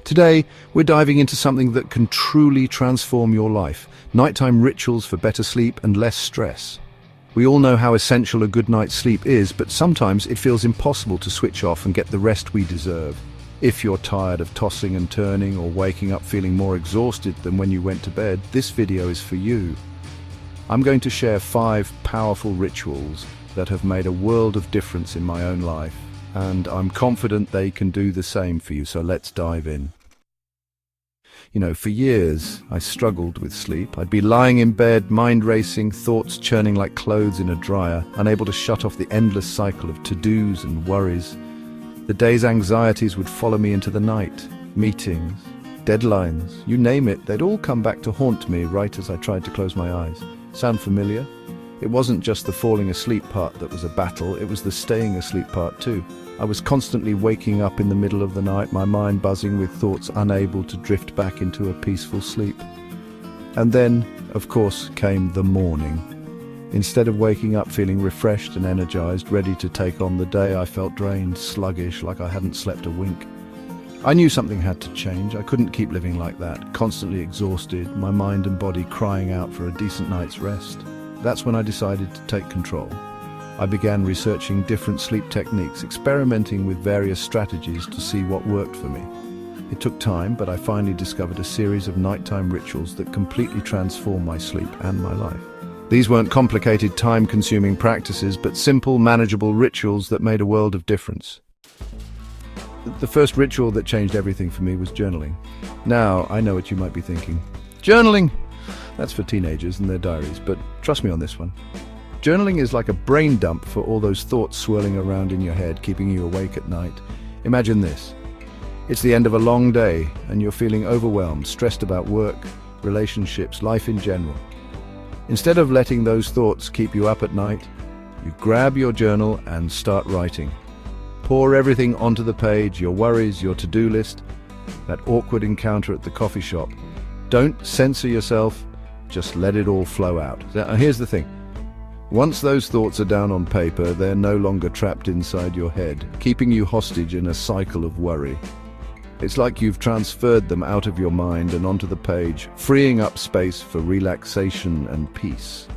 Today, we're diving into something that can truly transform your life: nighttime rituals for better sleep and less stress. We all know how essential a good night's sleep is, but sometimes it feels impossible to switch off and get the rest we deserve. If you're tired of tossing and turning or waking up feeling more exhausted than when you went to bed, this video is for you. I'm going to share 5 powerful rituals that have made a world of difference in my own life, and I'm confident they can do the same for you, so let's dive in. For years, I struggled with sleep. I'd be lying in bed, mind racing, thoughts churning like clothes in a dryer, unable to shut off the endless cycle of to-dos and worries. The day's anxieties would follow me into the night. Meetings, deadlines, you name it, they'd all come back to haunt me right as I tried to close my eyes. Sound familiar? It wasn't just the falling asleep part that was a battle, it was the staying asleep part too. I was constantly waking up in the middle of the night, my mind buzzing with thoughts unable to drift back into a peaceful sleep. And then, of course, came the morning. Instead of waking up feeling refreshed and energized, ready to take on the day, I felt drained, sluggish, like I hadn't slept a wink. I knew something had to change. I couldn't keep living like that, constantly exhausted, my mind and body crying out for a decent night's rest. That's when I decided to take control. I began researching different sleep techniques, experimenting with various strategies to see what worked for me. It took time, but I finally discovered a series of nighttime rituals that completely transformed my sleep and my life. These weren't complicated, time-consuming practices, but simple, manageable rituals that made a world of difference. The first ritual that changed everything for me was journaling. Now, I know what you might be thinking. Journaling! That's for teenagers and their diaries, but trust me on this one. Journaling is like a brain dump for all those thoughts swirling around in your head, keeping you awake at night. Imagine this. It's the end of a long day, and you're feeling overwhelmed, stressed about work, relationships, life in general. Instead of letting those thoughts keep you up at night, you grab your journal and start writing. Pour everything onto the page, your worries, your to-do list, that awkward encounter at the coffee shop. Don't censor yourself, just let it all flow out. Now, here's the thing. Once those thoughts are down on paper, they're no longer trapped inside your head, keeping you hostage in a cycle of worry. It's like you've transferred them out of your mind and onto the page, freeing up space for relaxation and peace.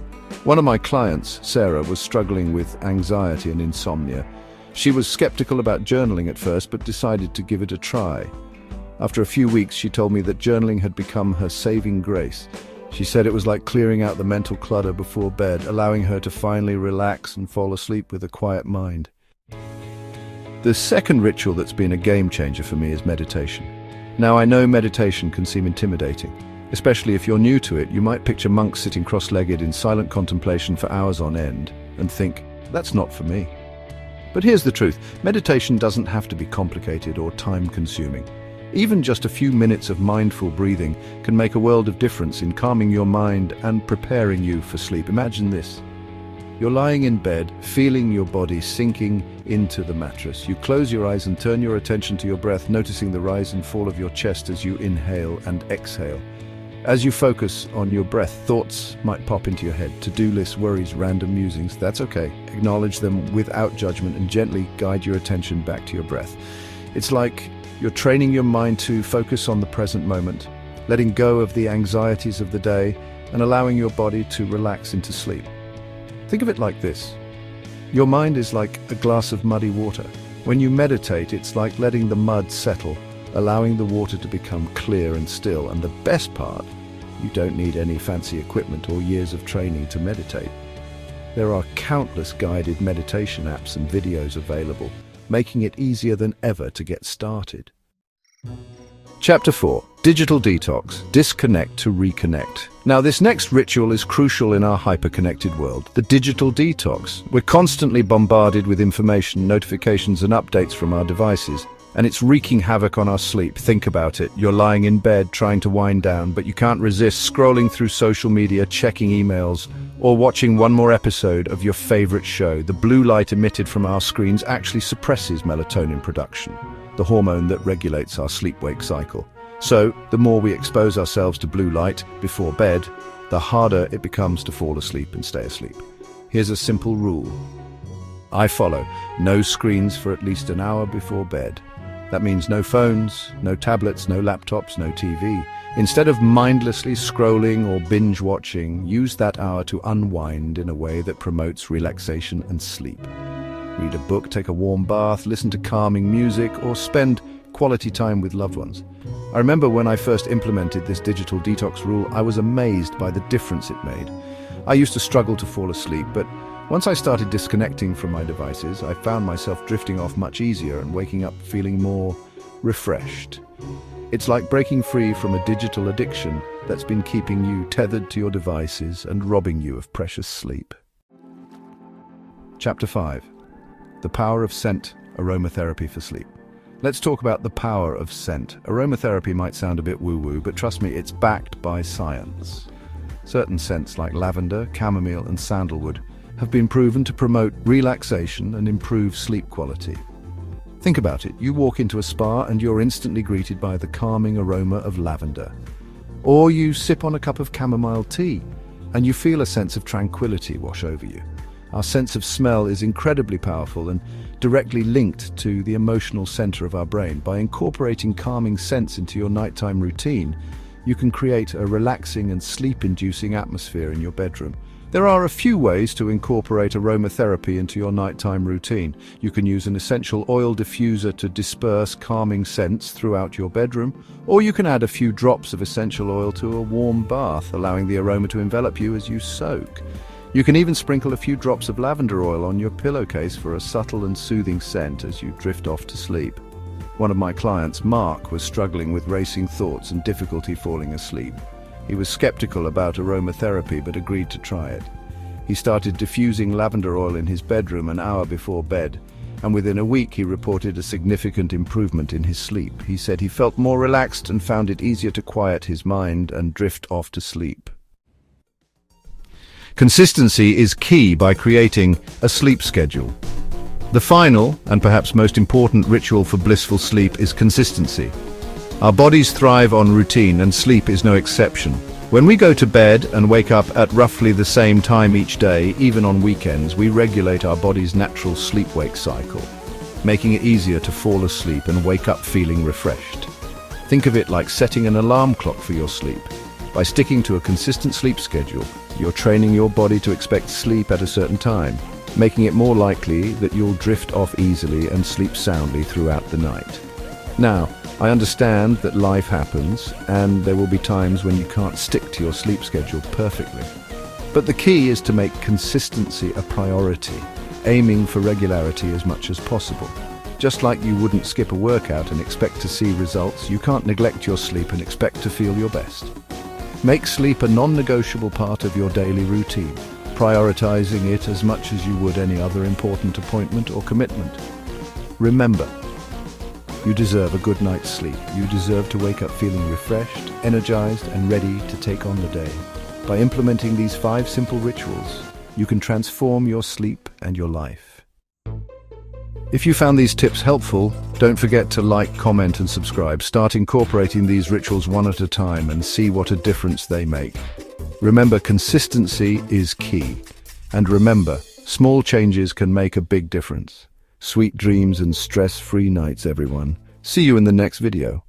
One of my clients, Sarah, was struggling with anxiety and insomnia. She was skeptical about journaling at first, but decided to give it a try. After a few weeks, she told me that journaling had become her saving grace. She said it was like clearing out the mental clutter before bed, allowing her to finally relax and fall asleep with a quiet mind. The second ritual that's been a game changer for me is meditation. Now, I know meditation can seem intimidating. Especially if you're new to it, you might picture monks sitting cross-legged in silent contemplation for hours on end and think, that's not for me. But here's the truth. Meditation doesn't have to be complicated or time-consuming. Even just a few minutes of mindful breathing can make a world of difference in calming your mind and preparing you for sleep. Imagine this. You're lying in bed, feeling your body sinking into the mattress. You close your eyes and turn your attention to your breath, noticing the rise and fall of your chest as you inhale and exhale. As you focus on your breath, thoughts might pop into your head. To-do lists, worries, random musings. That's okay. Acknowledge them without judgment and gently guide your attention back to your breath. It's like you're training your mind to focus on the present moment, letting go of the anxieties of the day and allowing your body to relax into sleep. Think of it like this. Your mind is like a glass of muddy water. When you meditate, it's like letting the mud settle, allowing the water to become clear and still. And the best part, you don't need any fancy equipment or years of training to meditate. There are countless guided meditation apps and videos available, making it easier than ever to get started. Chapter 4. Digital Detox. Disconnect to Reconnect. Now, this next ritual is crucial in our hyper-connected world, the digital detox. We're constantly bombarded with information, notifications, and updates from our devices, and it's wreaking havoc on our sleep. Think about it. You're lying in bed trying to wind down, but you can't resist scrolling through social media, checking emails, or watching one more episode of your favorite show. The blue light emitted from our screens actually suppresses melatonin production, the hormone that regulates our sleep-wake cycle. So, the more we expose ourselves to blue light before bed, the harder it becomes to fall asleep and stay asleep. Here's a simple rule I follow: no screens for at least an hour before bed. That means no phones, no tablets, no laptops, no TV. Instead of mindlessly scrolling or binge watching, use that hour to unwind in a way that promotes relaxation and sleep. Read a book, take a warm bath, listen to calming music, or spend quality time with loved ones. I remember when I first implemented this digital detox rule, I was amazed by the difference it made. I used to struggle to fall asleep, but once I started disconnecting from my devices, I found myself drifting off much easier and waking up feeling more refreshed. It's like breaking free from a digital addiction that's been keeping you tethered to your devices and robbing you of precious sleep. Chapter 5. The Power of Scent, Aromatherapy for Sleep. Let's talk about the power of scent. Aromatherapy might sound a bit woo-woo, but trust me, it's backed by science. Certain scents like lavender, chamomile, and sandalwood have been proven to promote relaxation and improve sleep quality. Think about it. You walk into a spa and you're instantly greeted by the calming aroma of lavender. Or you sip on a cup of chamomile tea and you feel a sense of tranquility wash over you. Our sense of smell is incredibly powerful and directly linked to the emotional center of our brain. By incorporating calming scents into your nighttime routine, you can create a relaxing and sleep-inducing atmosphere in your bedroom. There are a few ways to incorporate aromatherapy into your nighttime routine. You can use an essential oil diffuser to disperse calming scents throughout your bedroom, or you can add a few drops of essential oil to a warm bath, allowing the aroma to envelop you as you soak. You can even sprinkle a few drops of lavender oil on your pillowcase for a subtle and soothing scent as you drift off to sleep. One of my clients, Mark, was struggling with racing thoughts and difficulty falling asleep. He was skeptical about aromatherapy but agreed to try it. He started diffusing lavender oil in his bedroom an hour before bed, and within a week he reported a significant improvement in his sleep. He said he felt more relaxed and found it easier to quiet his mind and drift off to sleep. Consistency is key by creating a sleep schedule. The final, and perhaps most important ritual for blissful sleep is consistency. Our bodies thrive on routine, and sleep is no exception. When we go to bed and wake up at roughly the same time each day, even on weekends, we regulate our body's natural sleep-wake cycle, making it easier to fall asleep and wake up feeling refreshed. Think of it like setting an alarm clock for your sleep. By sticking to a consistent sleep schedule, you're training your body to expect sleep at a certain time, making it more likely that you'll drift off easily and sleep soundly throughout the night. Now, I understand that life happens, and there will be times when you can't stick to your sleep schedule perfectly. But the key is to make consistency a priority, aiming for regularity as much as possible. Just like you wouldn't skip a workout and expect to see results, you can't neglect your sleep and expect to feel your best. Make sleep a non-negotiable part of your daily routine, prioritizing it as much as you would any other important appointment or commitment. Remember, you deserve a good night's sleep. You deserve to wake up feeling refreshed, energized, and ready to take on the day. By implementing these 5 simple rituals, you can transform your sleep and your life. If you found these tips helpful, don't forget to like, comment, and subscribe. Start incorporating these rituals one at a time and see what a difference they make. Remember, consistency is key. And remember, small changes can make a big difference. Sweet dreams and stress-free nights, everyone. See you in the next video.